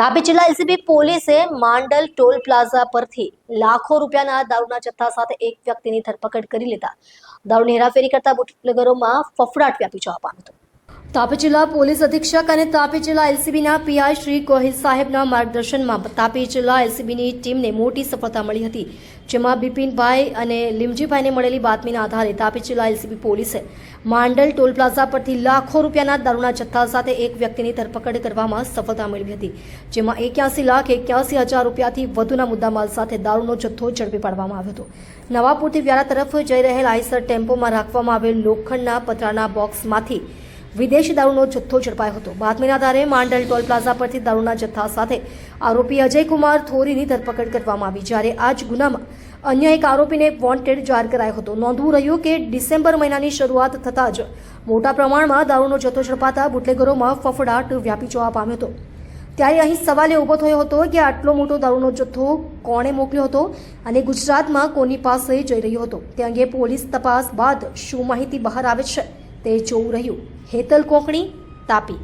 તાપી જિલ્લા એલસીબી પોલીસે Mandal toll plaza પરથી લાખો રૂપિયાના દારૂના જથ્થા સાથે એક વ્યક્તિની ધરપકડ કરી લેતા દારૂની હેરાફેરી કરતા બુટલેગરોમાં ફફડાટ વ્યાપી જવા પામ્યો હતો। તાપી જિલ્લા પોલીસ અધિક્ષક અને તાપી જિલ્લા એલસીબીના પીઆઈ શ્રી ગોહિલ સાહેબના માર્ગદર્શનમાં તાપી જિલ્લા એલસીબીની ટીમને મોટી સફળતા મળી હતી, જેમાં બિપિનભાઈ અને લીમજીભાઈને મળેલી બાતમીના આધારે તાપી જિલ્લા એલસીબી પોલીસે માંડલ ટોલ પ્લાઝા પરથી લાખો રૂપિયાના દારૂના જથ્થા સાથે એક વ્યક્તિની ધરપકડ કરવામાં સફળતા મેળવી હતી, જેમાં 81,81,000 રૂપિયાથી વધુના મુદ્દામાલ સાથે દારૂનો જથ્થો ઝડપી પાડવામાં આવ્યો હતો। નવાપુરથી વ્યારા તરફ જઈ રહેલ આઈસર ટેમ્પોમાં રાખવામાં આવેલ લોખંડના પતરાના બોક્સમાંથી વિદેશી દારૂનો જથ્થો ઝડપાયો હતો। બાતમીના આધારે માંડલ ટોલ પ્લાઝા પરથી દારૂના જથ્થા સાથે આરોપી અજયકુમાર થોરીની ધરપકડ કરવામાં આવી, જ્યારે આ જ ગુનામાં અન્ય એક આરોપીને વોન્ટેડ જાહેર કરાયો હતો। નોંધવું રહ્યું કે ડિસેમ્બર મહિનાની શરૂઆત થતાં જ મોટા પ્રમાણમાં દારૂનો જથ્થો ઝડપાતા બુટલેગરોમાં ફફડાટ વ્યાપી જવા પામ્યો હતો। ત્યારે અહીં સવાલ એ ઊભો થયો હતો કે આટલો મોટો દારૂનો જથ્થો કોણે મોકલ્યો હતો અને ગુજરાતમાં કોની પાસે જઈ રહ્યો હતો, તે અંગે પોલીસ તપાસ બાદ શું માહિતી બહાર આવે છે તે જોવું રહ્યું। હેતલ કોકણી, તાપી।